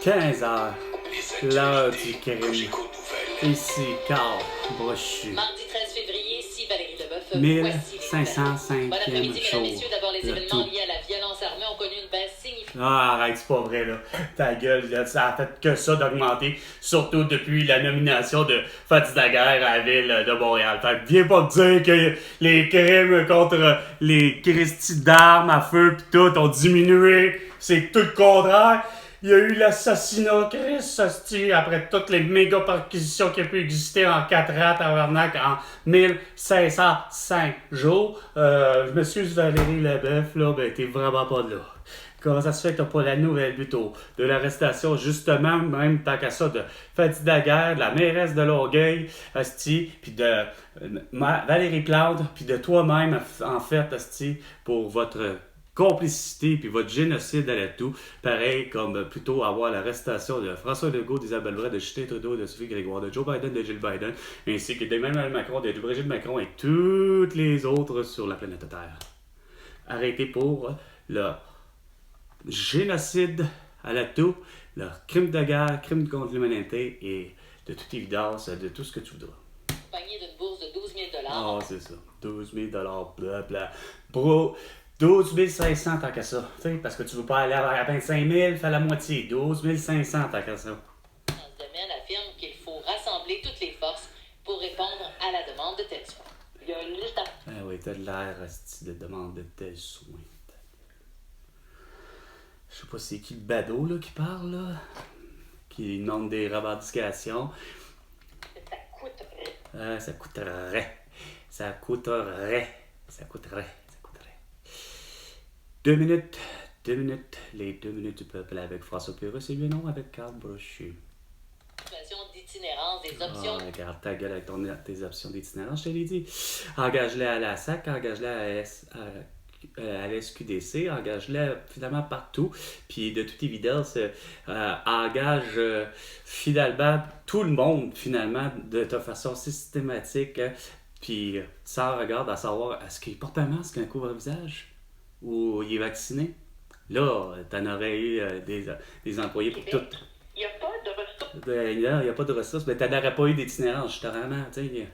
15h, l'heure du crime. Ici, Carl Brochu. Mardi 13 février, ici Valérie Leboeuf. 1505e Bon après-midi, jour. mesdames, messieurs. D'abord, les Le événements tout. liés à la violence armée ont connu une baisse significative. Ah, arrête, c'est pas vrai, là. Ta gueule, ça a fait que ça d'augmenter, surtout depuis la nomination de Fatih Daguerre à la ville de Montréal. Fait que viens pas me dire que les crimes contre les Christy d'armes à feu pis tout ont diminué. C'est tout le contraire. Il y a eu l'assassinat, Chris, hostie, après toutes les méga perquisitions qui ont pu exister en 4 ans, tabarnak, en 1505 jours. Je m'excuse Valérie Leboeuf, là, ben t'es vraiment pas là. Comment ça se fait que t'as pas la nouvelle plutôt de l'arrestation, justement, même tant qu'à ça, de Fatih Daguerre, de la mairesse de Longueuil, hostie, puis de Valérie Plante, puis de toi-même, en fait, hostie, pour votre complicité puis votre génocide à la tout. Pareil comme plutôt avoir l'arrestation de François Legault, d'Isabelle Bray, de Justin Trudeau, de Sophie Grégoire, de Joe Biden, de Jill Biden, ainsi que d'Emmanuel Macron, de Brigitte Macron et toutes les autres sur la planète Terre. Arrêtez pour le génocide à la tout, le crime de guerre, crime contre l'humanité et de toute évidence, de tout ce que tu voudras. Accompagné d'une bourse de 12 000 Ah, c'est ça. 12 000 blabla. Bro, 12 500 tant qu'à ça. T'sais, parce que tu veux pas aller à 25 000, fais la moitié. 12 500 tant qu'à ça. dans ce domaine affirme qu'il faut rassembler toutes les forces pour répondre à la demande de tels soins. Il y a une liste à... Ah oui, t'as de l'air de demande de tels soins. Je sais pas c'est qui le badaud là, qui parle, là. Qui demande des revendications. Ça coûterait. Ça coûterait. Ça coûterait. Ça coûterait. 2 minutes. 2 minutes. Les 2 minutes du peuple avec François Pérusse et bien non avec Carl Brochu. Situation d'itinérance des options. Ah, regarde ta gueule avec tes options d'itinérance, je te l'ai dit. Engage-les à la SAC, engage-les à la SQDC, engage-les finalement partout. Puis de toute évidence, engage finalement tout le monde finalement de façon systématique. Puis sans regard à savoir est-ce qu'il porte un masque, un couvre-visage ou il est vacciné. Là, t'en aurais eu des employés pour tout. Il n'y a pas de ressources. Ben, là, il n'y a pas de ressources. Ben, t'aurais pas eu d'itinérance, justement. Tu sais,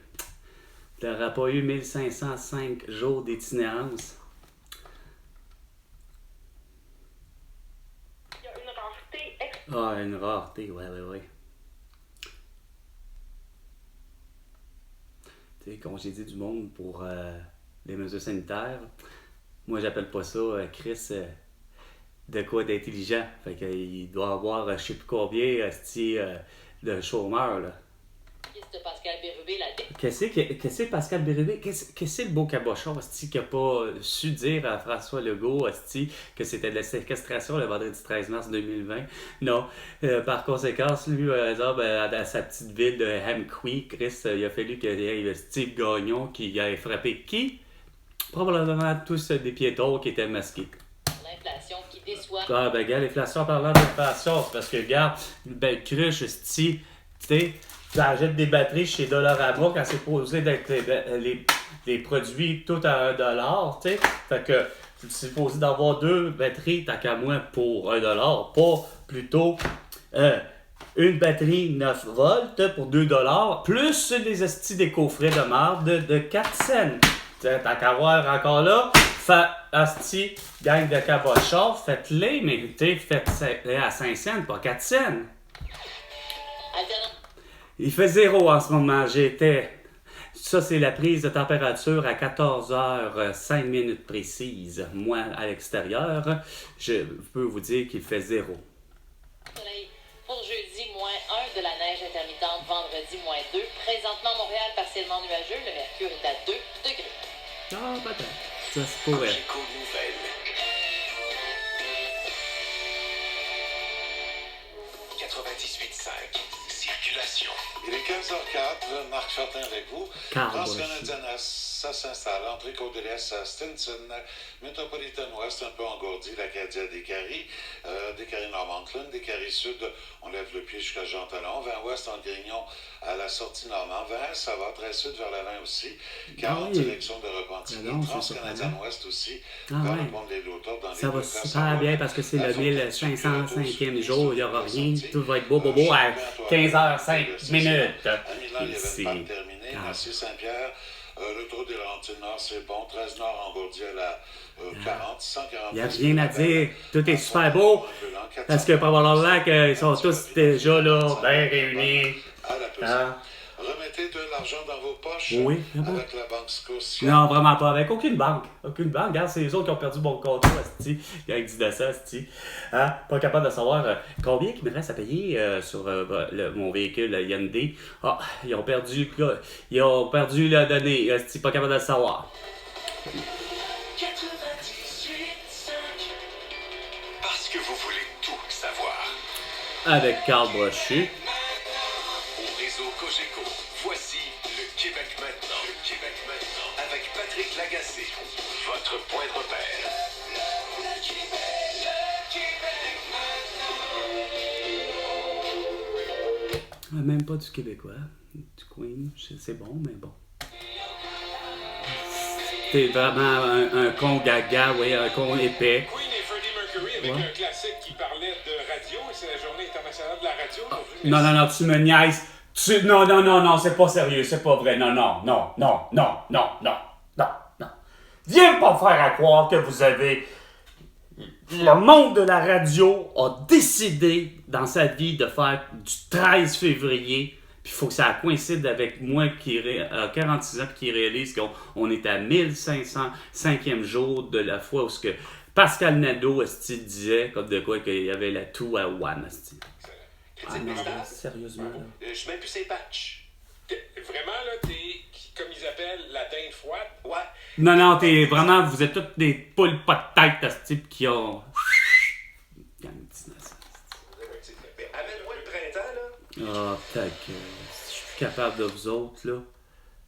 t'aurais pas eu 1505 jours d'itinérance. Il y a une rareté Ah, une rareté, ouais. Tu sais, congédier du monde pour les mesures sanitaires. Moi, j'appelle pas ça, Chris, de quoi d'intelligent. Fait qu'il doit avoir, je sais plus combien, de chômeurs, là. de Pascal Bérubé, la... Qu'est-ce que Pascal Bérubé, qu'est-ce que le beau cabochon, qui n'a pas su dire à François Legault, que c'était de la séquestration le vendredi 13 mars 2020? Non. Par conséquent, lui, dans sa petite ville de Hamqui, Chris, il a fallu qu'il y ait Steve Gagnon qui ait frappé qui? Probablement tous des piétons qui étaient masqués. L'inflation qui déçoit. Ah, ben, gars, l'inflation, parlant d'inflation, c'est parce que, regarde, une belle cruche, tu sais, tu achètes des batteries chez Dollarama quand c'est posé d'être les produits tout à $1, tu sais. Fait que c'est supposé d'avoir 2 batteries, tant qu'à moins, pour $1, pas plutôt une batterie 9 volts pour $2, plus les estis des coffrets de marde de 4 cents. Tant qu'à voir encore là, asti, gang de cabochons, faites-les, mais faites-les à 5 cents, pas 4 cents. Il fait 0 en ce moment. Ça, c'est la prise de température à 14h 5 minutes précises. Moi, à l'extérieur, je peux vous dire qu'il fait 0. Soleil pour jeudi, -1, de la neige intermittente vendredi, -2. Présentement, Montréal, partiellement nuageux. Le mercure est à 2 degrés. Ah, peut-être. Ça se pourrait. Cogeco Nouvelles. 98.5. circulation. Il est 15h04, Marc Fortin avec vous. Transcanadienne ça s'installe. Entrée Côte-de-l'Est à Stinson, Metropolitan West un peu engourdi, l'Acadia des Caries, Normand-Clun, des Caries Sud, on lève le pied jusqu'à Jean-Talon, 20 Ouest en Grignon à la sortie Normand, 20 ça va, très sud vers la 20 aussi, 40 direction de Repentigny, Transcanadienne Ouest aussi, vers le pont de l'île Autour dans les ça va super bien parce que c'est le 1505e jour, il n'y aura rien, tout va être beau à 15h05 minutes. Ici. Terminé, Massy Saint-Pierre. Le trou des Laurentides Nord, c'est bon. 13 Nord engourdi à la 40, 140. Il n'y a rien à dire. Tout est super beau. Parce que probablement qu'ils sont tous déjà là, bien réunis. Remettez de l'argent dans vos poches avec la Banque Scotia. Non, vraiment pas. Avec aucune banque. Aucune banque. Regarde, c'est les autres qui ont perdu mon compte, asti. Avec 10 de ça, asti. Hein? Pas capable de savoir combien il me reste à payer sur mon véhicule Hyundai. Ah, ils ont perdu la donnée. Asti, pas capable de le savoir. 98.5. Parce que vous voulez tout savoir. Avec Carl Brochu. Cogeco. Voici le Québec maintenant. Le Québec maintenant. Avec Patrick Lagacé. Votre point de repère. Le Québec maintenant. Même pas du québécois. Du Queen. C'est bon, mais bon. T'es vraiment un con gaga, oui, un con épais. Queen et Freddie Mercury avec un classique qui parlait de radio. Et c'est la journée internationale de la radio aujourd'hui. Non, tu me niaises. Non, c'est pas sérieux, c'est pas vrai. Non. Viens pas faire à croire que vous avez... Le monde de la radio a décidé dans sa vie de faire du 13 février. Puis il faut que ça coïncide avec moi qui a 46 ans et qui réalise qu'on est à 1505e jour de la fois où ce que Pascal Nadeau disait comme de quoi qu'il y avait la toux à One. Non, sérieusement. Là. Je mets plus ces patchs. Vraiment, là, t'es, comme ils appellent, la dinde froide. Ouais. Non, vous êtes toutes des poules pas de tête à ce type qui ont... Amène-moi le printemps, là. Oh, ta gueule. Je suis plus capable de vous autres, là.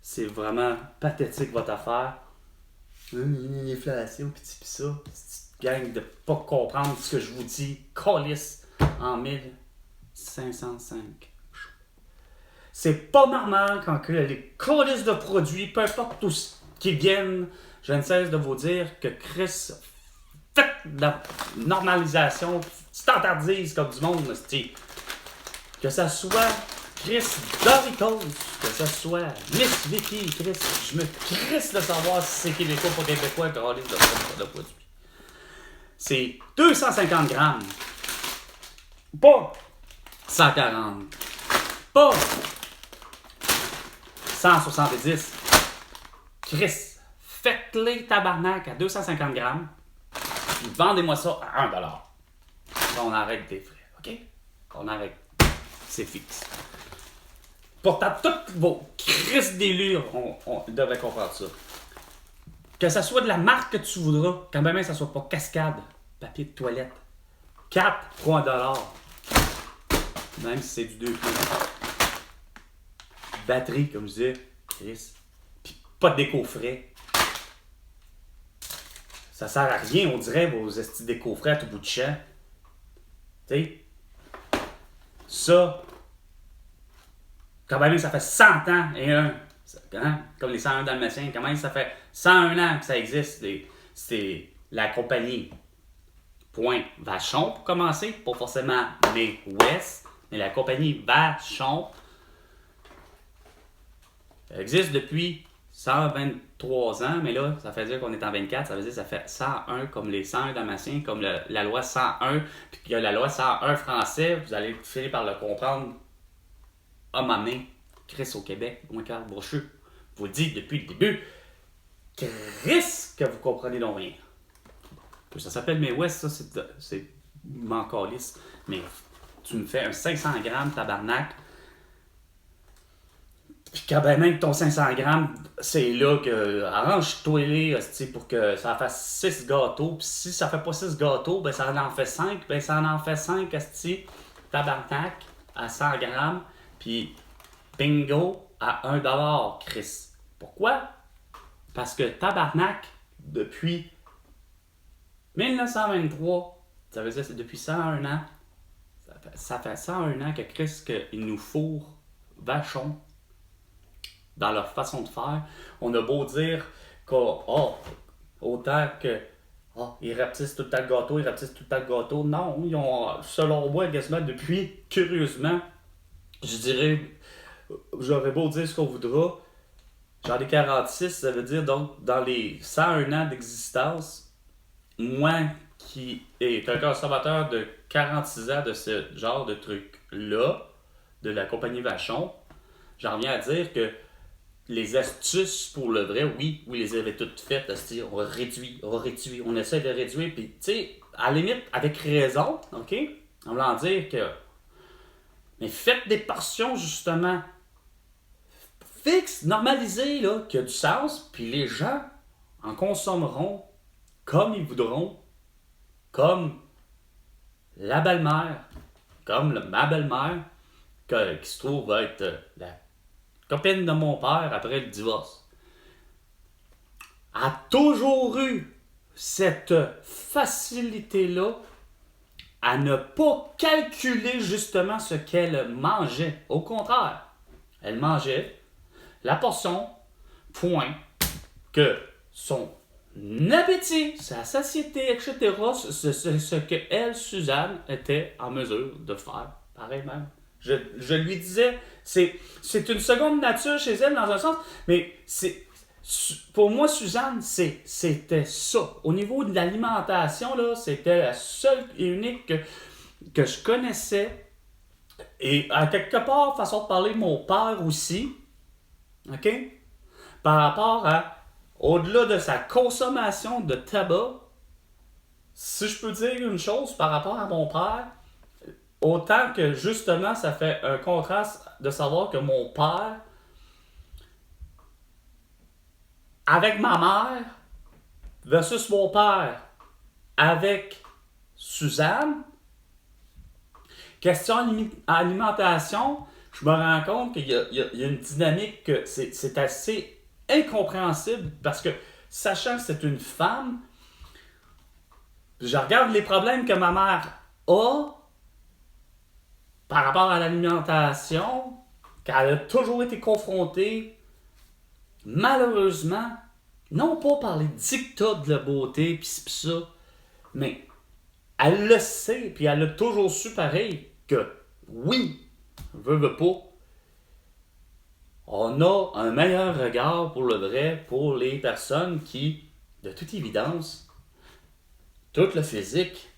C'est vraiment pathétique, votre affaire. L'inflation, pis ça. Cette gang de pas comprendre ce que je vous dis. Calisse en 1505. C'est pas normal quand les colis de produits, peu importe tout ce qui viennent, je ne cesse de vous dire que Chris, faites de la normalisation, standardise comme du monde, hostie. Que ça soit Chris Doritos, que ça soit Miss Vicky, Chris, je me crisse de savoir si c'est québécois ou pas québécois de colis de produits. C'est 250 grammes. Pas 140. Pas 170. Chris, faites-les tabarnak à 250 grammes. Vendez-moi ça à 1$. On arrête des frais, OK? On arrête. C'est fixe. Pourtant, toutes vos crises d'élure, on devrait comprendre ça. Que ça soit de la marque que tu voudras, quand même ça soit pas Cascade, papier de toilette. 4 pour $1. Même si c'est du 2 pieds. Batterie, comme je disais, Chris. Puis pas de déco-frais. Ça sert à rien, on dirait, vos estis déco-frais à tout bout de champ. Tu sais. Ça. Quand même, ça fait 100 ans et un. Hein? Comme les 101 Dalmatiens. Quand même, ça fait 101 ans que ça existe. C'est la compagnie. Point Vachon pour commencer. Pas forcément les West. Mais la compagnie Vachon existe depuis 123 ans, mais là, ça fait dire qu'on est en 24, ça veut dire que ça fait 101 comme les 101 Dalmatiens, comme la loi 101, puis qu'il y a la loi 101 français, vous allez finir par le comprendre. À m'amener, Chris au Québec, moi Carl Brochu, vous dit depuis le début, Chris que vous comprenez donc rien. Ça s'appelle mes West, ça, c'est m'en calisse, mais tu me fais un 500 grammes tabarnak. Puis quand ben même ton 500 grammes, c'est là que arrange-toi les pour que ça fasse 6 gâteaux. Puis si ça fait pas 6 gâteaux, ben ça en fait 5. Ben ça en fait 5 tabarnak à 100 grammes. puis bingo à 1$, Chris. Pourquoi? Parce que tabarnak, depuis 1923, ça veut dire que c'est depuis 101 ans, ça fait 101 ans que Chris, qu'ils nous fourrent vachon dans leur façon de faire. On a beau dire autant que ils rapetissent tout le temps le gâteau, Non, ils ont, selon moi, quasiment depuis, curieusement, je dirais, j'aurais beau dire ce qu'on voudra, j'en ai 46, ça veut dire donc dans les 101 ans d'existence, moi qui est un consommateur de 46 ans de ce genre de truc-là, de la compagnie Vachon, j'en viens à dire que les astuces pour le vrai, oui, les avait toutes faites, on réduit, on essaie de réduire, puis tu sais, à la limite, avec raison, ok? En voulant dire que, mais faites des portions, justement, fixes, normalisées, là, qui a du sens, puis les gens en consommeront comme ils voudront, comme la belle-mère, comme ma belle-mère, qui se trouve être la copine de mon père après le divorce, a toujours eu cette facilité-là à ne pas calculer justement ce qu'elle mangeait. Au contraire, elle mangeait la portion, point, que son appétit, sa satiété, etc., ce que elle, Suzanne, était en mesure de faire. Pareil même. Je lui disais, c'est une seconde nature chez elle dans un sens, mais pour moi, Suzanne, c'était ça. Au niveau de l'alimentation, là, c'était la seule et unique que je connaissais. Et à quelque part, façon de parler, mon père aussi, ok? Par rapport à, au-delà de sa consommation de tabac, si je peux dire une chose par rapport à mon père, autant que justement ça fait un contraste de savoir que mon père, avec ma mère, versus mon père avec Suzanne, question alimentation, je me rends compte qu'il y a une dynamique que c'est assez incompréhensible parce que, sachant que c'est une femme, je regarde les problèmes que ma mère a par rapport à l'alimentation, qu'elle a toujours été confrontée, malheureusement, non pas par les dictats de la beauté pis ça, mais elle le sait, puis elle a toujours su pareil que oui, veut pas, on a un meilleur regard pour le vrai pour les personnes qui, de toute évidence, tout le physique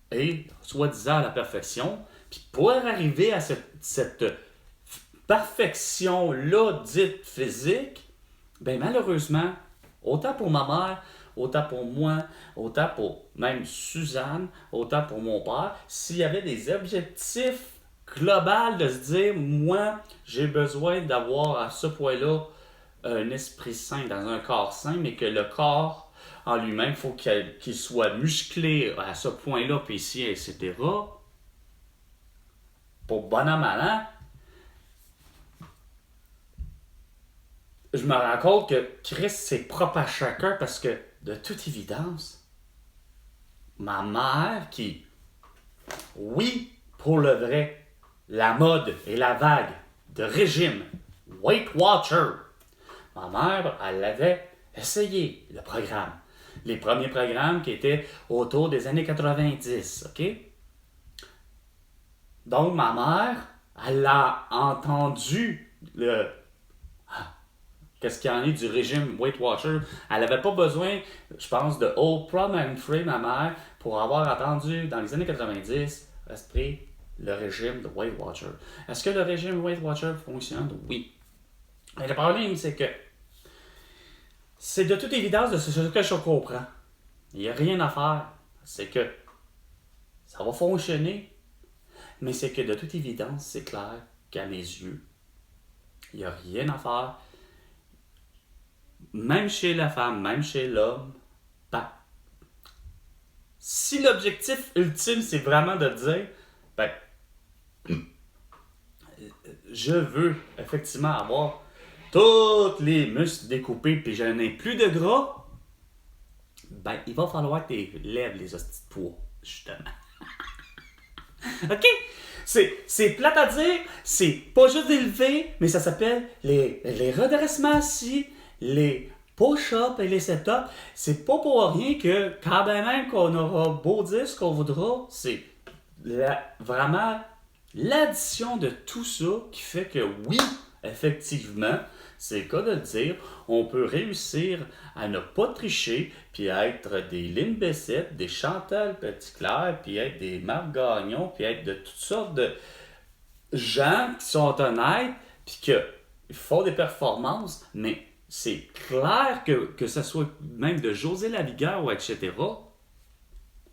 est soi-disant à la perfection. Puis pour arriver à cette perfection-là dite physique, ben malheureusement, autant pour ma mère, autant pour moi, autant pour même Suzanne, autant pour mon père, s'il y avait des objectifs globaux de se dire, moi, j'ai besoin d'avoir à ce point-là un esprit sain dans un corps sain, mais que le corps en lui-même, il faut qu'il soit musclé à ce point-là, puis ici, etc., pour bon an, mal an, je me rends compte que Christ, c'est propre à chacun parce que, de toute évidence, ma mère qui, oui, pour le vrai, la mode et la vague de régime Weight Watcher, ma mère, elle avait essayé le programme. Les premiers programmes qui étaient autour des années 90, OK? Donc, ma mère, elle a entendu qu'est-ce qu'il y en est du régime Weight Watcher. Elle n'avait pas besoin, je pense, de Oprah Winfrey, ma mère, pour avoir entendu, dans les années 90, le régime de Weight Watcher. Est-ce que le régime Weight Watcher fonctionne? Oui. Mais le problème, c'est que c'est de toute évidence de ce que je comprends. Il n'y a rien à faire. C'est que ça va fonctionner. Mais c'est que de toute évidence, c'est clair qu'à mes yeux, il n'y a rien à faire. Même chez la femme, même chez l'homme, si l'objectif ultime, c'est vraiment de dire, je veux effectivement avoir tous les muscles découpés puis je n'ai plus de gras, ben il va falloir que tu lèves les hosties de poids, justement. OK? C'est plate à dire, c'est pas juste d'élever, mais ça s'appelle les redressements assis, les push-ups et les set-ups. C'est pas pour rien que, quand même qu'on aura beau dire ce qu'on voudra, c'est vraiment l'addition de tout ça qui fait que oui, effectivement, c'est le cas de le dire, on peut réussir à ne pas tricher, puis à être des Lynn Bessette, des Chantal Petitclerc, puis être des Marc Gagnon, puis être de toutes sortes de gens qui sont honnêtes, puis qui font des performances, mais c'est clair que ce soit même de José Lavigueur ou etc.,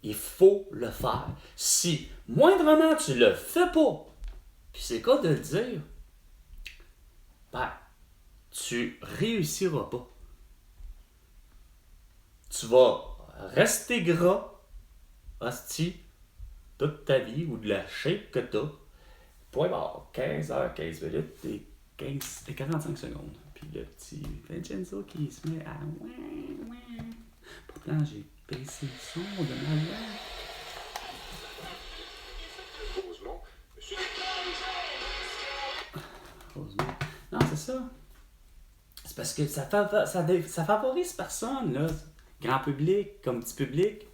il faut le faire. Si moindrement tu le fais pas, puis c'est le cas de le dire, ben, tu réussiras pas. Tu vas rester gras, hostie, toute ta vie, ou de la shape que t'as, pour avoir 15 heures, 15 minutes et 45 secondes. Puis le petit Vincenzo qui se met à ouin. Pourtant, j'ai baissé le son de ma voix. Heureusement. Non, c'est ça. C'est parce que ça favorise personne, là. Grand public, comme petit public.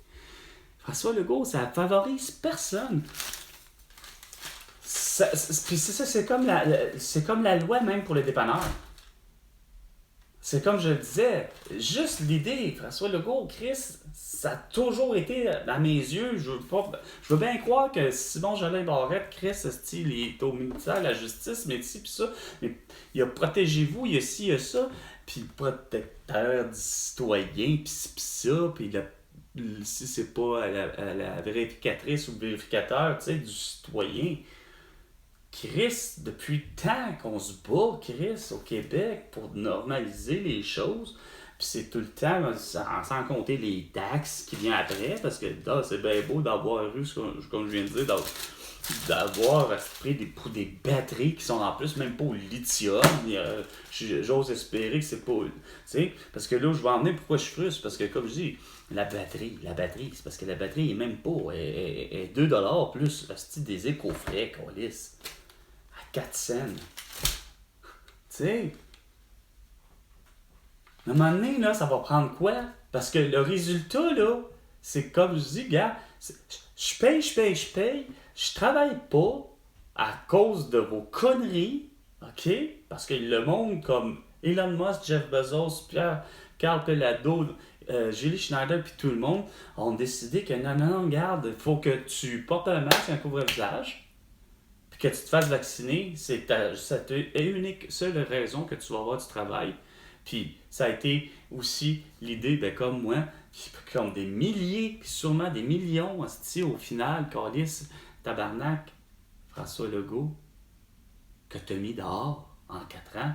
François Legault, ça favorise personne. Puis c'est ça, c'est comme la loi même pour les dépanneurs. C'est comme je le disais, juste l'idée, François Legault, Chris, ça a toujours été, à mes yeux, je veux bien croire que Simon Jolin Barrette, Chris, il est au ministère de la Justice, mais ci, pis ça, mais il a protégez-vous, il y a ci, il y a ça, puis le protecteur du citoyen, pis ça, puis si c'est pas la vérificatrice ou le vérificateur, tu sais, du citoyen. Chris, depuis le temps qu'on se bat, Chris, au Québec, pour normaliser les choses, puis c'est tout le temps, sans compter les taxes qui viennent après, parce que c'est bien beau d'avoir eu, comme je viens de dire, d'avoir pris des batteries qui sont en plus même pas au lithium. J'ose espérer que c'est pas... Tu sais, parce que là, je vais en venir pourquoi je frustre, parce que comme je dis, la batterie, c'est parce que la batterie est même pas... est 2$ plus des éco-frais qu'on lisse. 4 cents. Tu sais, à un moment donné, là, ça va prendre quoi? Parce que le résultat, là, c'est comme je dis, gars, je paye, je travaille pas à cause de vos conneries, OK? Parce que le monde comme Elon Musk, Jeff Bezos, Carl Pelado, Julie Schneider, puis tout le monde ont décidé que non, regarde, il faut que tu portes un masque, un couvre-visage, que tu te fasses vacciner, c'est ta unique seule raison que tu vas avoir du travail. Puis ça a été aussi l'idée, comme moi, comme des milliers, puis sûrement des millions, au final, câlisse, tabarnak, François Legault, que tu as mis dehors en 4 ans,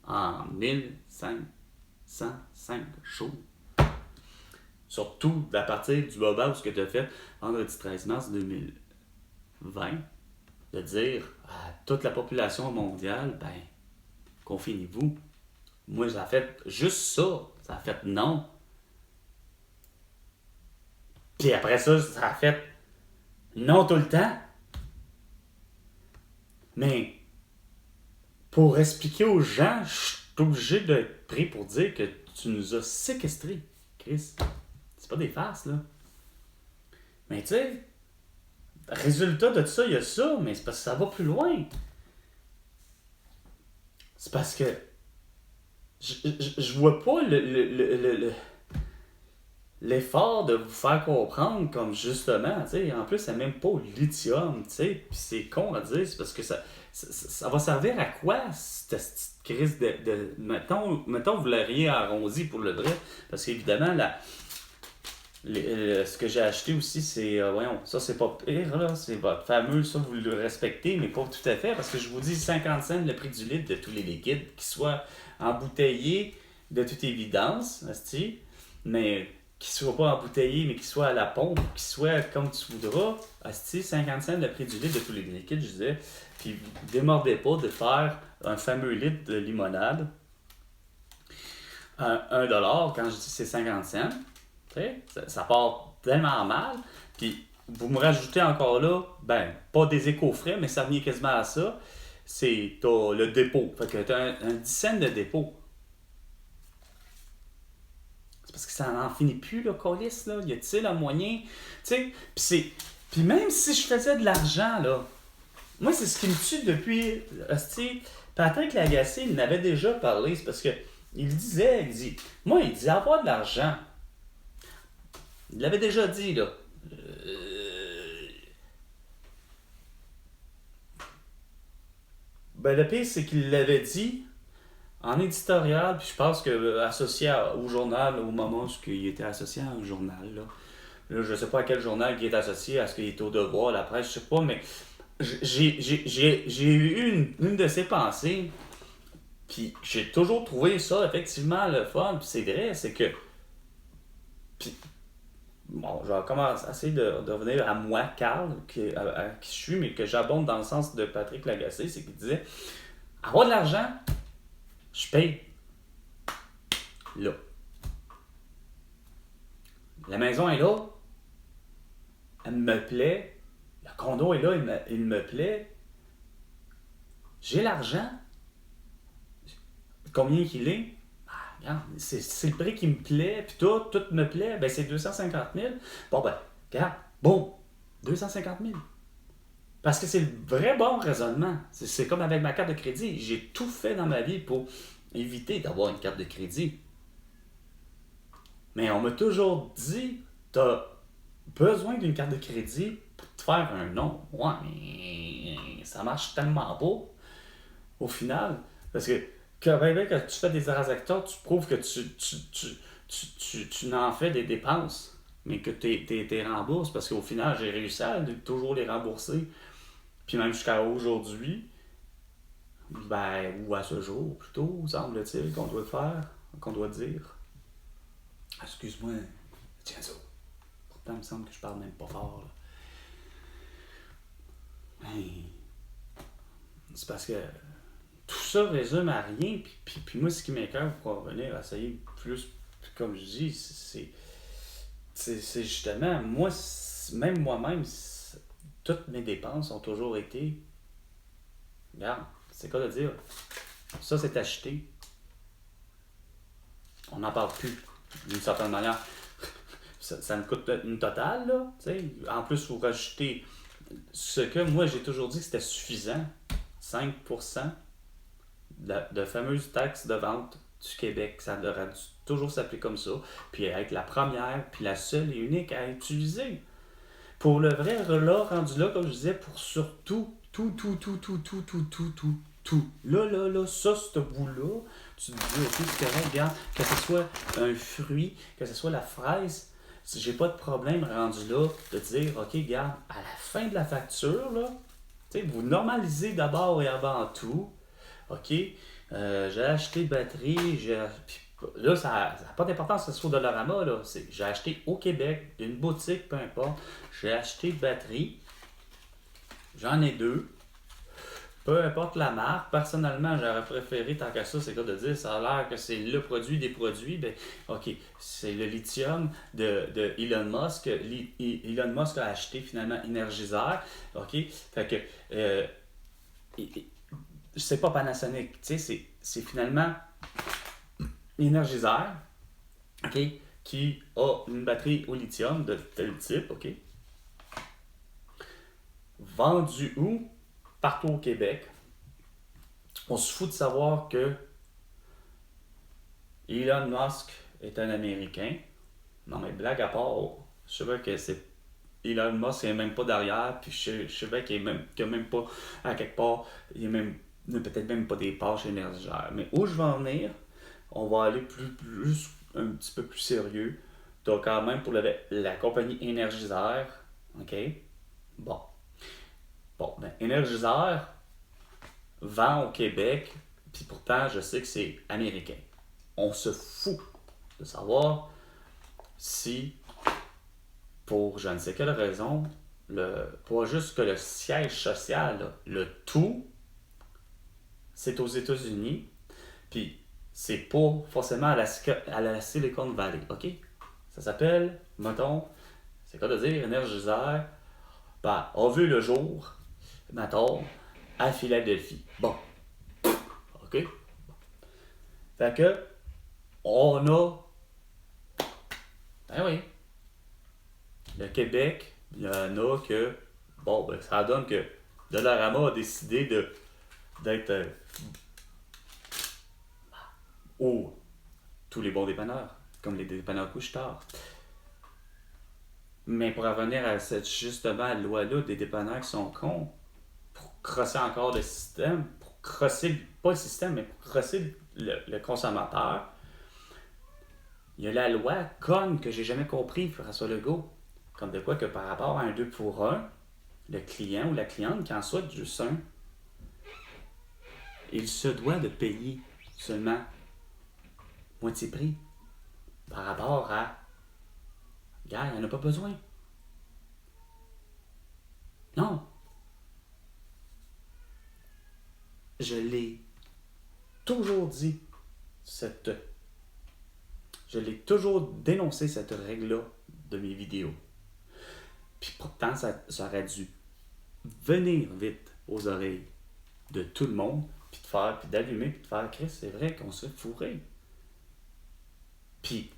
en 1505 jours. Surtout à partir du moment où ce que tu as fait vendredi 13 mars 2020, de dire à toute la population mondiale, confinez-vous. Moi, ça a fait juste ça. Ça a fait non. Puis après ça, ça a fait non tout le temps. Mais pour expliquer aux gens, je suis obligé d'être pris pour dire que tu nous as séquestrés, Chris. C'est pas des farces, là. Mais tu sais, résultat de tout ça, il y a ça, mais c'est parce que ça va plus loin. C'est parce que je vois pas l'effort de vous faire comprendre comme justement, tu sais, en plus, c'est même pas au lithium, tu sais, puis c'est con à dire, c'est parce que ça va servir à quoi, cette crise de mettons, vous l'auriez arrondi pour le vrai, parce qu'évidemment, ce que j'ai acheté aussi, c'est, ça c'est pas pire, là, c'est votre fameux, ça vous le respectez, mais pas tout à fait, parce que je vous dis 50 cents le prix du litre de tous les liquides, qui soient embouteillés de toute évidence, mais qui soit pas embouteillé, mais qui soit à la pompe, qui soit comme tu voudras, asti, 50 cents le prix du litre de tous les liquides, je disais. Puis démordez pas de faire un fameux litre de limonade à 1$, quand je dis c'est 50 cents. Ça part tellement mal. Puis vous me rajoutez encore là, pas des éco-frais, mais ça revient quasiment à ça. T'as le dépôt. Fait que t'as un 10 cents de dépôt. C'est parce que ça n'en finit plus, le colis, là. Y a-t-il un moyen? Tu sais, puis même si je faisais de l'argent, là, moi, c'est ce qui me tue depuis. Patrick Lagacé, il m'avait déjà parlé. C'est parce que il dit, avoir de l'argent. Il l'avait déjà dit, là. Le pire, c'est qu'il l'avait dit en éditorial, puis je pense que associé au journal, au moment où il était associé à un journal, là. Là, je sais pas à quel journal il est associé, à ce qu'il est au Devoir, la presse, je sais pas, mais j'ai eu une de ses pensées, puis j'ai toujours trouvé ça effectivement le fun, puis c'est vrai, c'est que... Puis, bon, je vais commencer à essayer de revenir à moi, Carl, qui je suis, mais que j'abonde dans le sens de Patrick Lagacé, c'est qu'il disait, avoir de l'argent, je paye. Là. La maison est là, elle me plaît, le condo est là, il me plaît. J'ai l'argent. Combien qu'il est? Regarde, c'est le prix qui me plaît, puis tout me plaît, c'est 250 000. Bon, regarde, bon, 250 000. Parce que c'est le vrai bon raisonnement. C'est comme avec ma carte de crédit. J'ai tout fait dans ma vie pour éviter d'avoir une carte de crédit. Mais on m'a toujours dit, t'as besoin d'une carte de crédit pour te faire un nom. Ouais, mais ça marche tellement pas au final. Parce que quand tu fais des transacteurs, tu prouves que tu n'en fais des dépenses, mais que tu rembourses. Parce qu'au final, j'ai réussi à toujours les rembourser. Puis même jusqu'à aujourd'hui, ou à ce jour plutôt, semble-t-il, qu'on doit faire, qu'on doit dire. Excuse-moi, tiens ça. Pourtant, il me semble que je parle même pas fort. Là. C'est parce que tout ça résume à rien. Puis moi, ce qui m'écoeure pour revenir à essayer plus, comme je dis, c'est justement, même moi-même, toutes mes dépenses ont toujours été, regarde, c'est quoi de dire, ça c'est acheté. On n'en parle plus, d'une certaine manière. Ça me coûte une totale, là, tu sais. En plus, il faut rajouter ce que moi j'ai toujours dit que c'était suffisant, 5% de fameuse taxe de vente du Québec. Ça devrait toujours s'appeler comme ça, puis être la première, puis la seule et unique à utiliser. Pour le vrai, là, rendu là, comme je disais, pour surtout, tout. Là, ça, ce bout-là, tu te dis, ok, c'est correct, regarde, que ce soit un fruit, que ce soit la fraise, j'ai pas de problème rendu là de dire, ok, regarde, à la fin de la facture, là, tu sais, vous normalisez d'abord et avant tout, ok, j'ai acheté batterie, là, ça n'a pas d'importance que ce soit Dollarama, là. J'ai acheté au Québec, d'une boutique, peu importe. J'ai acheté batterie. J'en ai 2. Peu importe la marque. Personnellement, j'aurais préféré, tant qu'à ça, c'est quoi de dire, ça a l'air que c'est le produit des produits. OK, c'est le lithium de Elon Musk. Elon Musk a acheté finalement Energizer. OK, fait que c'est pas Panasonic. Tu sais, c'est finalement Energizer, OK, qui a une batterie au lithium de tel type, OK, vendu où? Partout au Québec. On se fout de savoir que Elon Musk est un Américain. Non, mais blague à part, je sais pas que c'est Elon Musk n'est même pas derrière, puis je sais bien qu'il n'y a même pas, à quelque part, il n'y a peut-être même pas des parts chez Energizer. Mais où je vais en venir, on va aller plus un petit peu plus sérieux. Donc quand même pour la compagnie Energizer, OK? Bon, Energizer vend au Québec, puis pourtant je sais que c'est américain. On se fout de savoir si, pour je ne sais quelle raison, pas juste que le siège social, là, le tout, c'est aux États-Unis, puis c'est pas forcément à la Silicon Valley, ok? Ça s'appelle, mettons, c'est quoi de dire, Energizer, a vu le jour, mettons, à Philadelphie. Bon, ok? Fait que, on a, ben oui, le Québec, il y en a que, bon, ben ça donne que Dollarama a décidé d'être où tous les bons dépanneurs, comme les dépanneurs couche-tard. Mais pour revenir à justement à la loi-là des dépanneurs qui sont cons, pour crosser encore le système, pour crosser, pas le système, mais pour crosser le consommateur, il y a la loi conne que j'ai jamais compris, François Legault. Comme de quoi que par rapport à un 2 pour 1, le client ou la cliente qui en souhaite juste un, il se doit de payer seulement moitié prix par rapport à gars, il n'en a pas besoin. Non. Je l'ai toujours dit, je l'ai toujours dénoncé cette règle-là de mes vidéos. Puis pourtant, ça aurait dû venir vite aux oreilles de tout le monde, puis d'allumer, puis de faire Chris, c'est vrai qu'on se fait fourrer. Puis,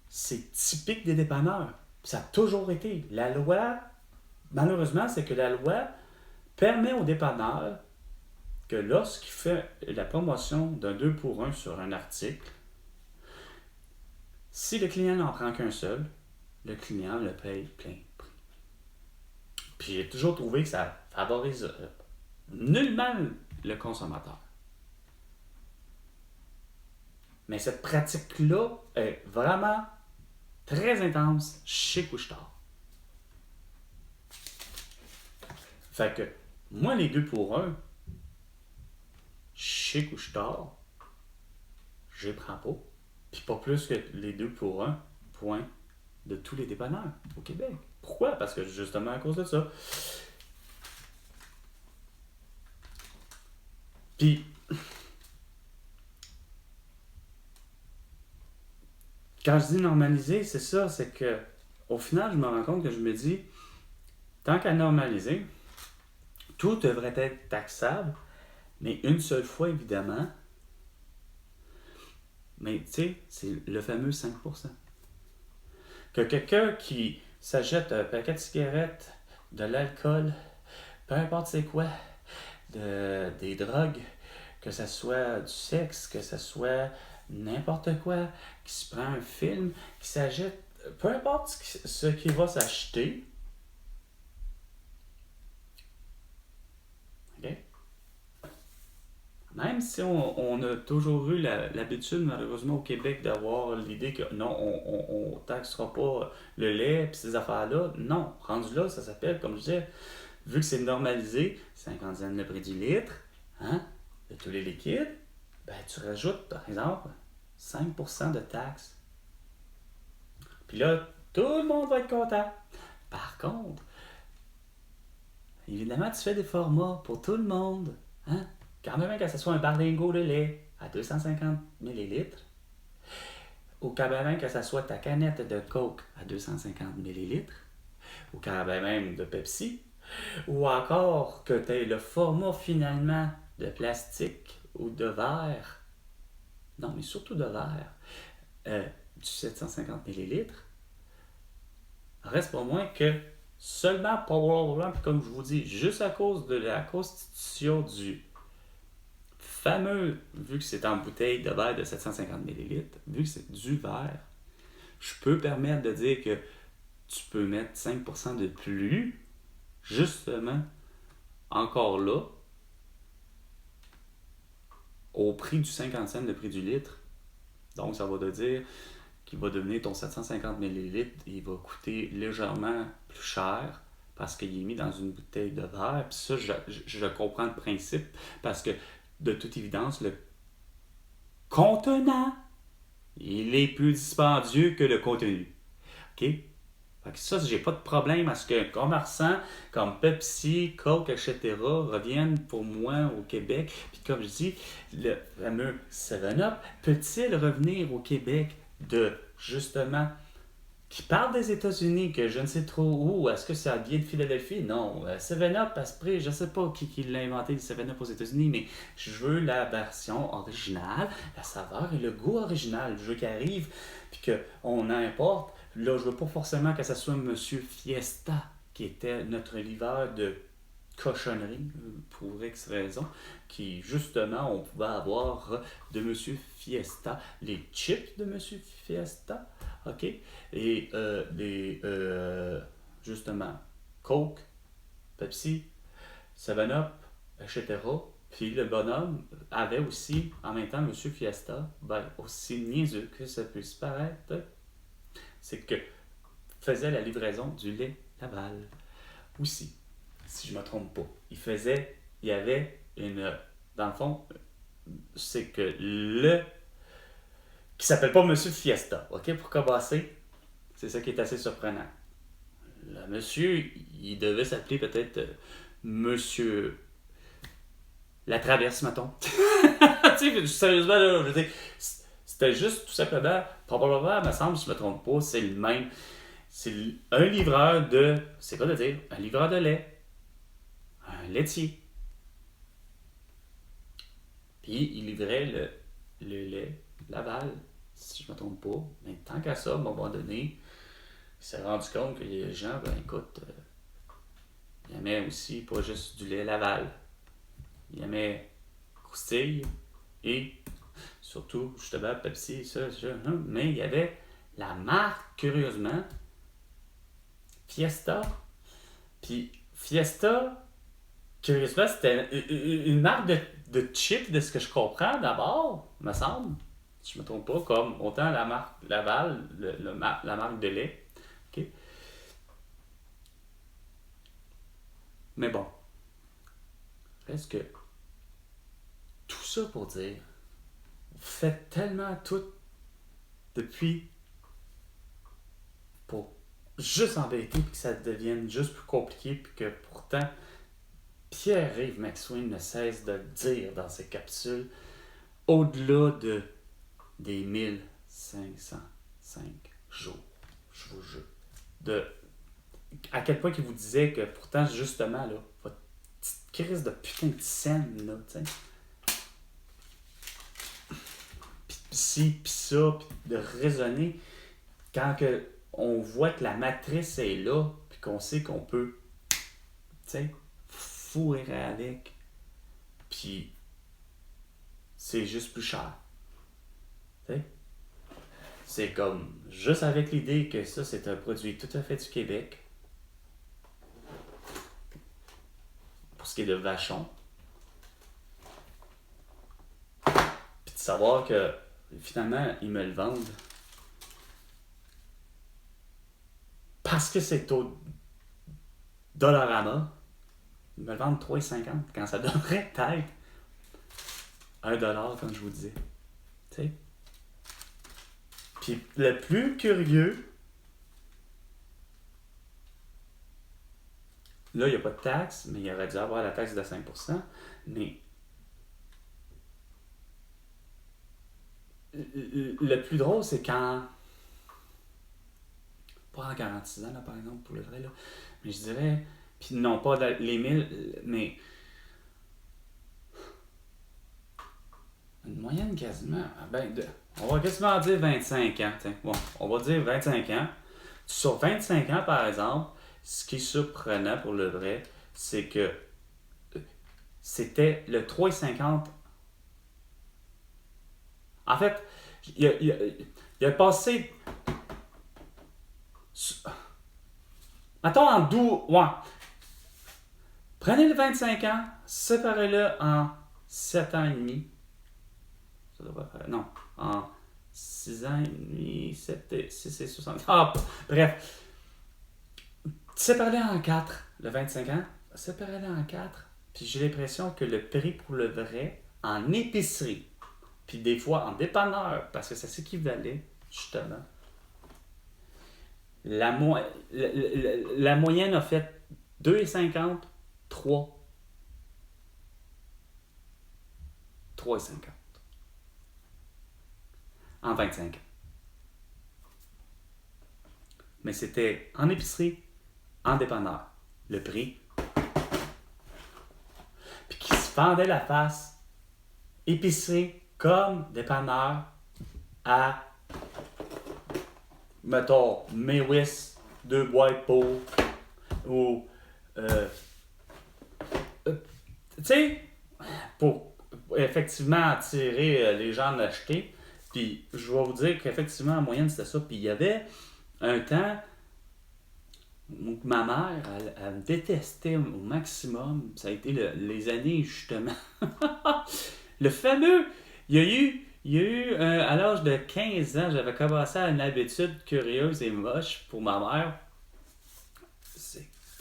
c'est typique des dépanneurs. Ça a toujours été. La loi, malheureusement, c'est que la loi permet aux dépanneurs que lorsqu'il fait la promotion d'un 2 pour 1 sur un article, si le client n'en prend qu'un seul, le client le paye plein prix. Puis j'ai toujours trouvé que ça favorise nullement le consommateur. Mais cette pratique-là est vraiment très intense chez Couche-Tard. Fait que, moi, les 2 pour 1, chez Couche-Tard, je les prends pas. Puis pas plus que les 2 pour 1, point, de tous les dépanneurs au Québec. Pourquoi? Parce que justement à cause de ça. Puis, quand je dis normaliser, c'est ça, c'est que au final, je me rends compte que je me dis, tant qu'à normaliser, tout devrait être taxable, mais une seule fois, évidemment. Mais tu sais, c'est le fameux 5%. Que quelqu'un qui s'achète un paquet de cigarettes, de l'alcool, peu importe c'est quoi, des drogues, que ce soit du sexe, que ce soit n'importe quoi, qui se prend un film, qui s'achète, peu importe ce qu'il va s'acheter, ok? Même si on a toujours eu l'habitude, malheureusement, au Québec, d'avoir l'idée que non, on taxera pas le lait et ces affaires-là. Non, rendu là, ça s'appelle, comme je disais, vu que c'est normalisé, 50 cents le prix du litre, hein, de tous les liquides, ben tu rajoutes, par exemple, 5% de taxes. Puis là, tout le monde va être content. Par contre, évidemment, tu fais des formats pour tout le monde, hein? Quand même que ce soit un berlingot de lait à 250 ml, ou quand même que ce soit ta canette de Coke à 250 ml, ou quand même de Pepsi, ou encore que tu aies le format finalement de plastique ou de verre, non mais surtout de verre, du 750 ml, reste pas moins que seulement, comme je vous dis, juste à cause de la constitution du fameux, vu que c'est en bouteille de verre de 750 ml, vu que c'est du verre, je peux permettre de dire que tu peux mettre 5% de plus, justement, encore là, au prix du 50 cents, le prix du litre. Donc, ça va te dire qu'il va devenir ton 750 ml, il va coûter légèrement plus cher parce qu'il est mis dans une bouteille de verre. Puis ça, je comprends le principe parce que de toute évidence, le contenant il est plus dispendieux que le contenu. OK? Fait que ça, j'ai pas de problème à ce qu'un commerçant comme Pepsi, Coke, etc. reviennent pour moi au Québec. Puis comme je dis, le fameux 7-Up peut-il revenir au Québec de, justement, qui parle des États-Unis, que je ne sais trop où, est-ce que ça vient de Philadelphie? Non. 7-Up, après, je ne sais pas qui l'a inventé, le 7-Up aux États-Unis, mais je veux la version originale, la saveur et le goût original. Je veux qu'il arrive, puis qu'on importe. Là, je veux pas forcément que ça soit Monsieur Fiesta, qui était notre livreur de cochonnerie, pour X raison, qui, justement, on pouvait avoir de Monsieur Fiesta, les chips de Monsieur Fiesta, OK? Et justement, Coke, Pepsi, 7-Up, etc. Puis le bonhomme avait aussi, en même temps, Monsieur Fiesta, ben, aussi niaiseux que ça puisse paraître, c'est que faisait la livraison du lait Laval aussi, si je ne me trompe pas. Il y avait une... Dans le fond, c'est que qui s'appelle pas Monsieur Fiesta, OK, pour commencer. C'est ça qui est assez surprenant. Le monsieur, il devait s'appeler peut-être Monsieur La Traverse, mettons. Tu sais, sérieusement, là, je veux dire, c'était juste tout simplement, probablement, me semble, si je me trompe pas, c'est le même. C'est un livreur de... C'est quoi de dire? Un livreur de lait. Un laitier. Puis il livrait le lait Laval, si je me trompe pas. Mais tant qu'à ça, à un moment donné, il s'est rendu compte que les gens, ben écoute, ils aimaient aussi pas juste du lait Laval. Ils aimaient croustille et surtout, justement, Pepsi, ça, mais il y avait la marque, curieusement, Fiesta. Puis Fiesta, curieusement, c'était une marque de chips, de ce que je comprends d'abord, me semble. Si je me trompe pas, comme autant la marque Laval, la marque de lait. OK? Mais bon, reste que tout ça pour dire, vous faites tellement tout depuis pour juste embêter puis que ça devienne juste plus compliqué puis que pourtant Pierre-Yves McSween ne cesse de le dire dans ses capsules, au-delà des 1505 jours, je vous jure, à quel point il vous disait que pourtant justement là, votre petite crise de putain de scène là, tu sais, pis ci, pis ça, pis de raisonner quand on voit que la matrice est là, puis qu'on sait qu'on peut, tu sais, fourrer avec, puis c'est juste plus cher. Tu sais? C'est comme, juste avec l'idée que ça, c'est un produit tout à fait du Québec, pour ce qui est de Vachon, puis de savoir que, finalement, ils me le vendent parce que c'est au Dollarama. Ils me le vendent 3,50 quand ça devrait être $1, comme je vous disais. Tu sais? Puis le plus curieux, là, il n'y a pas de taxe, mais il aurait dû avoir la taxe de 5%. Mais le plus drôle, c'est quand... Pas en 46 ans, là, par exemple, pour le vrai, là. Mais je dirais... Puis non pas les 1000, mais... Une moyenne quasiment... on va quasiment dire 25 ans. T'sais. Bon, on va dire 25 ans. Sur 25 ans, par exemple, ce qui est surprenant pour le vrai, c'est que c'était le 3,50. En fait, il a passé... Mettons en 12... Ouais. Prenez le 25 ans, séparez-le en 7 ans et demi. Ça devrait faire... Non, en 6 ans et demi, 6 et 60... Ah, bref. Séparez-le en 4, le 25 ans. Séparez-le en 4. Puis j'ai l'impression que le prix pour le vrai, en épicerie, Puis des fois en dépanneur, parce que ça s'équivalait, justement. La moyenne a fait 2,50, 3. 3,50. En 25 ans. Mais c'était en épicerie, en dépanneur. Le prix. Puis qui se fendait la face. Épicerie comme dépanneur à, mettons, Mewis, 2 boîtes pour, ou, tu sais, pour effectivement attirer les gens à l'acheter. Puis je vais vous dire qu'effectivement, en moyenne, c'était ça. Puis il y avait un temps où ma mère, elle me détestait au maximum. Ça a été les années, justement. Le fameux, il y a eu à l'âge de 15 ans, j'avais commencé à une habitude curieuse et moche pour ma mère.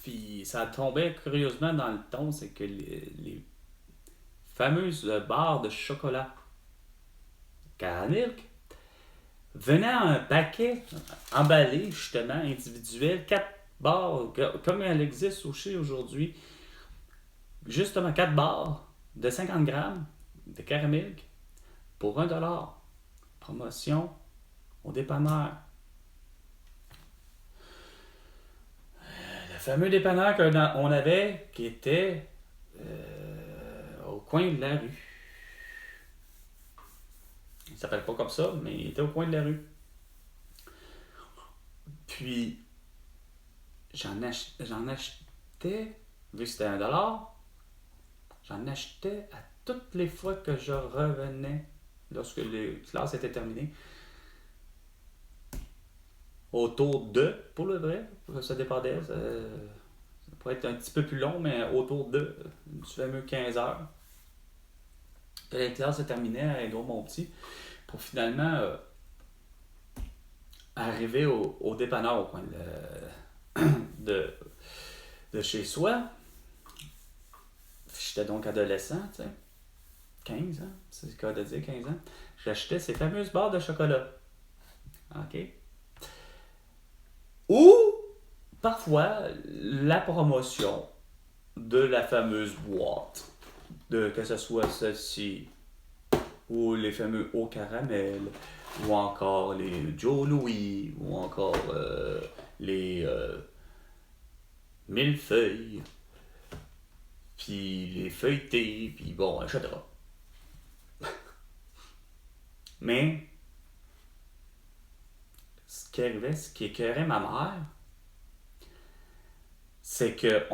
Puis ça tombait curieusement dans le ton, c'est que les fameuses barres de chocolat Caramilk venaient à un paquet emballé, justement, individuel, 4 barres, comme elle existe aussi aujourd'hui. Justement, 4 barres de 50 grammes de Caramilk pour $1. Promotion au dépanneur. Le fameux dépanneur qu'on avait qui était au coin de la rue. Il s'appelle pas comme ça, mais il était au coin de la rue. Puis, j'en achetais, vu que c'était $1, j'en achetais à toutes les fois que je revenais, lorsque les classes étaient terminées. Autour de, pour le vrai, ça dépendait. Ça pourrait être un petit peu plus long, mais autour de, du fameux 15 heures. Que les classes se terminaient à Edouard mon petit, pour finalement arriver au dépanneur au coin de chez soi. J'étais donc adolescent, tu sais. 15 ans, c'est le cas de dire 15 ans. J'achetais ces fameuses barres de chocolat. OK? Ou, parfois, la promotion de la fameuse boîte. Que ce soit celle-ci, ou les fameux au caramel, ou encore les Joe Louis, ou encore les millefeuilles, puis les feuilletés, puis bon, etc. Mais, ce qui écœurait ma mère, c'est que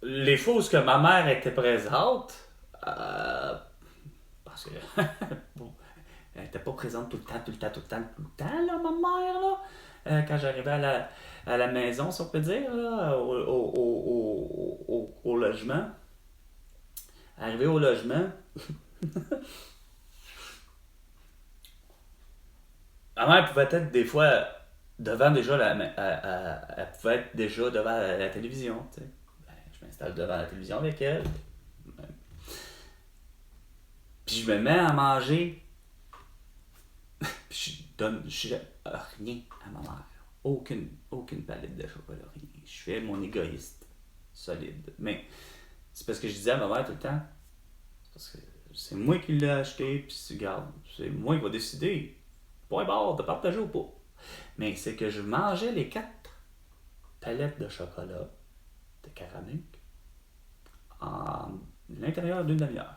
les fois où que ma mère était présente, parce que bon, elle n'était pas présente tout le temps, là, ma mère, là, quand j'arrivais à la maison, si on peut dire, là, au logement. Arrivé au logement, ma mère pouvait être des fois devant déjà elle pouvait être déjà devant la télévision, tu sais. Je m'installe devant la télévision avec elle. Puis je me mets à manger. Puis je donne rien à ma mère. Aucune palette de chocolat, rien. Je fais mon égoïste solide. Mais c'est parce que je disais à ma mère tout le temps, parce que c'est moi qui l'ai acheté, puis regarde, c'est moi qui va décider. Point barre de partager ou pas. Mais c'est que je mangeais les 4 palettes de chocolat de Caramilk en l'intérieur d'une demi-heure.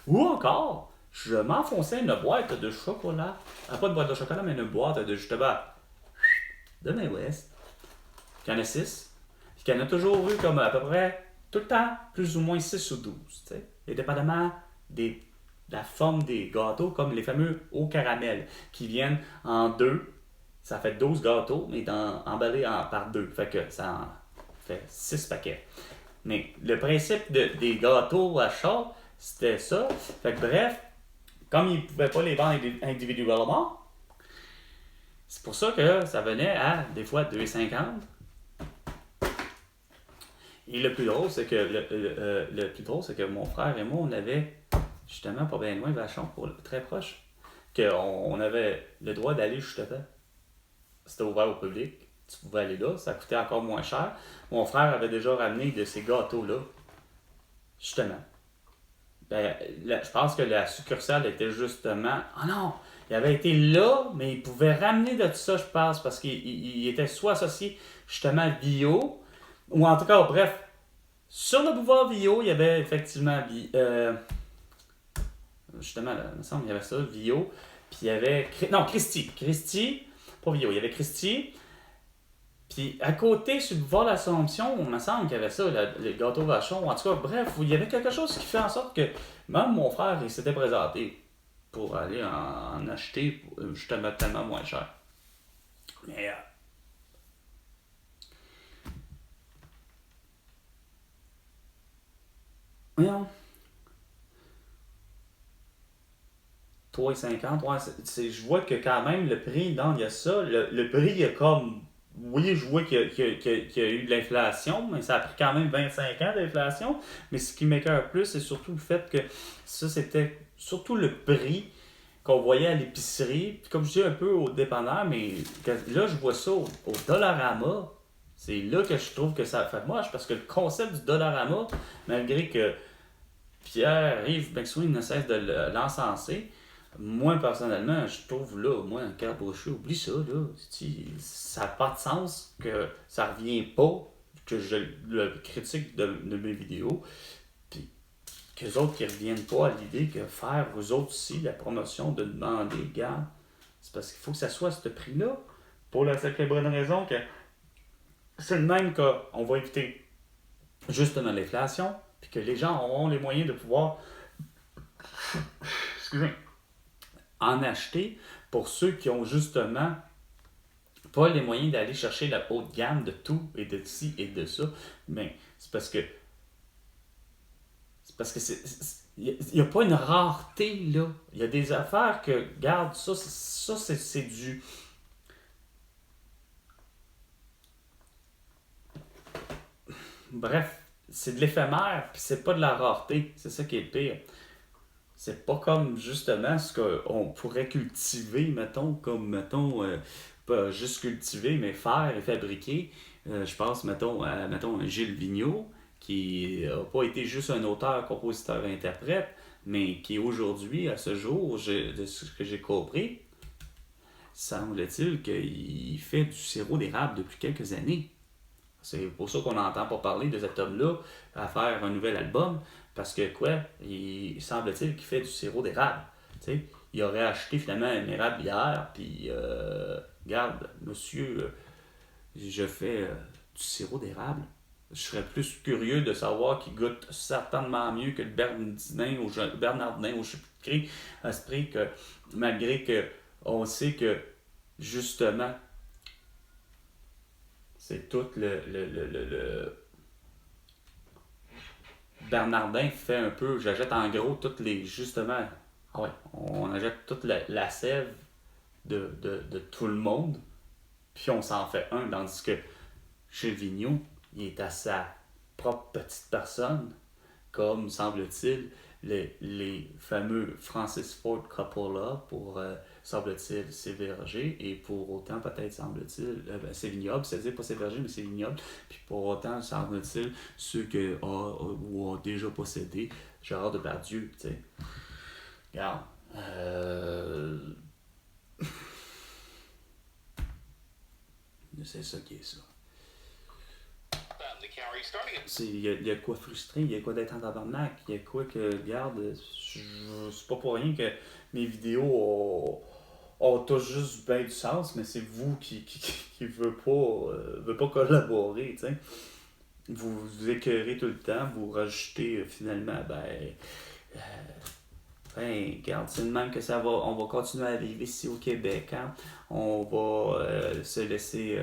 Ou encore, je m'enfonçais une boîte de chocolat, pas une boîte de chocolat, mais une boîte de justement de Mae West. Il y en a 6. Puis qu'il y en a toujours eu comme à peu près tout le temps, plus ou moins 6 ou 12. T'sais. Et dépendamment de la forme des gâteaux, comme les fameux au caramel, qui viennent en 2. Ça fait 12 gâteaux, mais emballés par 2. Fait que ça en fait 6 paquets. Mais le principe des gâteaux à chat, c'était ça. Fait que bref, comme ils ne pouvaient pas les vendre individuellement, c'est pour ça que ça venait à des fois 2,50. Et le plus drôle, c'est que mon frère et moi, on avait justement, pas bien loin, Vachon, très proche, qu'on avait le droit d'aller justement. C'était ouvert au public. Tu pouvais aller là, ça coûtait encore moins cher. Mon frère avait déjà ramené de ces gâteaux-là, justement. Ben, je pense que la succursale était justement... Ah non! Il avait été là, mais il pouvait ramener de tout ça, je pense, parce qu'il était soit associé justement à Vio, ou en tout cas, bref, sur le pouvoir Vio, il y avait effectivement... justement, là, il me semble qu'il y avait ça, Vio, puis il y avait... Non, Christie, pas Vio, il y avait Christie. Puis à côté, sur le boulevard de l'Assomption, il me semble qu'il y avait ça, les gâteaux Vachon. En tout cas, bref, il y avait quelque chose qui fait en sorte que même mon frère, il s'était présenté pour aller en acheter justement tellement moins cher. Mais voyons. 3,50, ouais, je vois que quand même le prix, non, il y a ça. Le prix, il y a comme. Oui, je vois qu'il y a eu de l'inflation, mais ça a pris quand même 25 ans d'inflation. Mais ce qui m'écoeure plus, c'est surtout le fait que ça, c'était surtout le prix qu'on voyait à l'épicerie. Puis comme je dis un peu au dépanneur, mais là, je vois ça au Dollarama. C'est là que je trouve que ça fait moche, parce que le concept du Dollarama, malgré que Pierre-Yves McSween ne cesse de l'encenser, moi, personnellement, je trouve là, moi, un Cartboucher, oublie ça, là. Ça n'a pas de sens que ça revient pas, que je le critique de mes vidéos, puis qu'eux autres qui reviennent pas à l'idée que faire, vous autres aussi, la promotion de demander, gars, c'est parce qu'il faut que ça soit à ce prix-là, pour la sacrée bonne raison que c'est le même qu'on va éviter justement l'inflation, puis que les gens auront les moyens de pouvoir, excusez, en acheter pour ceux qui ont justement pas les moyens d'aller chercher la haute gamme de tout et de ci et de ça. Mais c'est parce que il n'y a pas une rareté là. Il y a des affaires que, regarde, ça c'est du... Bref, c'est de l'éphémère, puis c'est pas de la rareté. C'est ça qui est le pire. C'est pas comme justement ce qu'on pourrait cultiver, mettons, pas juste cultiver, mais faire et fabriquer. Je pense, mettons, à Gilles Vigneault, qui n'a pas été juste un auteur, compositeur, interprète, mais qui aujourd'hui, à ce jour, de ce que j'ai compris, semble-t-il qu'il fait du sirop d'érable depuis quelques années. C'est pour ça qu'on n'entend pas parler de cet homme-là à faire un nouvel album. Parce que il semble-t-il qu'il fait du sirop d'érable. T'sais, il aurait acheté finalement un érable hier, puis regarde, monsieur, je fais du sirop d'érable. Je serais plus curieux de savoir qu'il goûte certainement mieux que le Bernardin ou je sais plus à ce prix que malgré que on sait que justement c'est tout le Bernardin fait un peu, j'achète en gros toutes les, justement, ah ouais, on achète toute la sève de tout le monde, puis on s'en fait un, tandis que chez Vigneault, il est à sa propre petite personne, comme semble-t-il les fameux Francis Ford Coppola pour, semble-t-il, ses vergers, et pour autant, peut-être, semble-t-il, c'est vignoble, c'est-à-dire pas ses vergers, mais c'est vignoble, puis pour autant, semble-t-il, ceux qui ont déjà possédé Gérard Depardieu, tu sais. Regarde, c'est ça qui est ça. Il y a quoi frustré, il y a quoi d'être en tabarnak, il y a quoi que, regarde, c'est pas pour rien que mes vidéos ont tous juste bien du sens, mais c'est vous qui veut pas collaborer, tu sais. Vous écœurez tout le temps, vous rajoutez finalement, regarde, c'est de même que ça va, on va continuer à vivre ici au Québec, hein. On va se laisser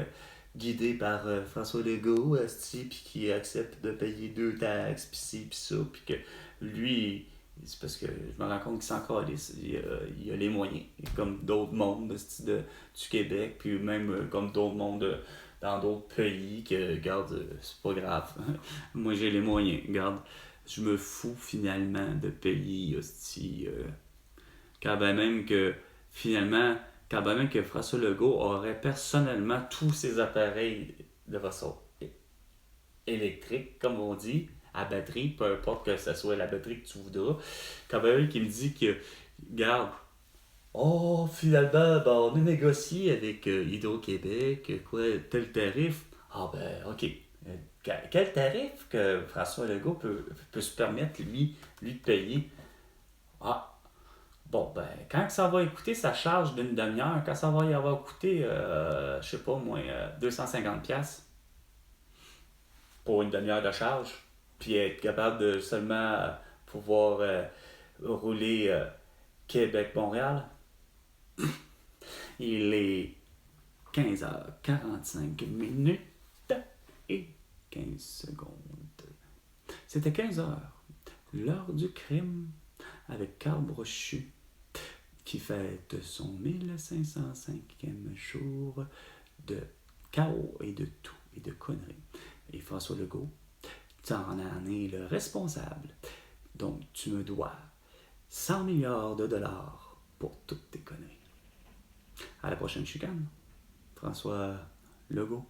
guidé par François Legault, puis qui accepte de payer 2 taxes, pis ci, pis ça, puis que lui, c'est parce que je me rends compte qu'il s'en calisse, il a les moyens, comme d'autres mondes du Québec, puis même comme d'autres mondes dans d'autres pays, que, regarde, c'est pas grave, moi j'ai les moyens, regarde, je me fous finalement de payer, hostie. Quand ben même que, finalement, quand ben même que François Legault aurait personnellement tous ses appareils de façon électrique, comme on dit, à batterie, peu importe que ce soit la batterie que tu voudras. Quand ben même qu'il me dit que, regarde, finalement, ben, on a négocié avec Hydro-Québec, quoi, tel tarif. Ah ben, ok. Quel tarif que François Legault peut se permettre, lui de payer? Ah, bon, ben, quand ça va coûter sa charge d'une demi-heure, quand ça va y avoir coûté, je sais pas, moins 250$ pour une demi-heure de charge, puis être capable de seulement pouvoir rouler Québec-Montréal, il est 15h45 minutes et 15 secondes. C'était 15h, l'heure du crime, avec Carl Brochu, qui fête son 1505e jour de chaos et de tout et de conneries. Et François Legault, tu en es le responsable. Donc, tu me dois 100 milliards de dollars pour toutes tes conneries. À la prochaine chicane, François Legault.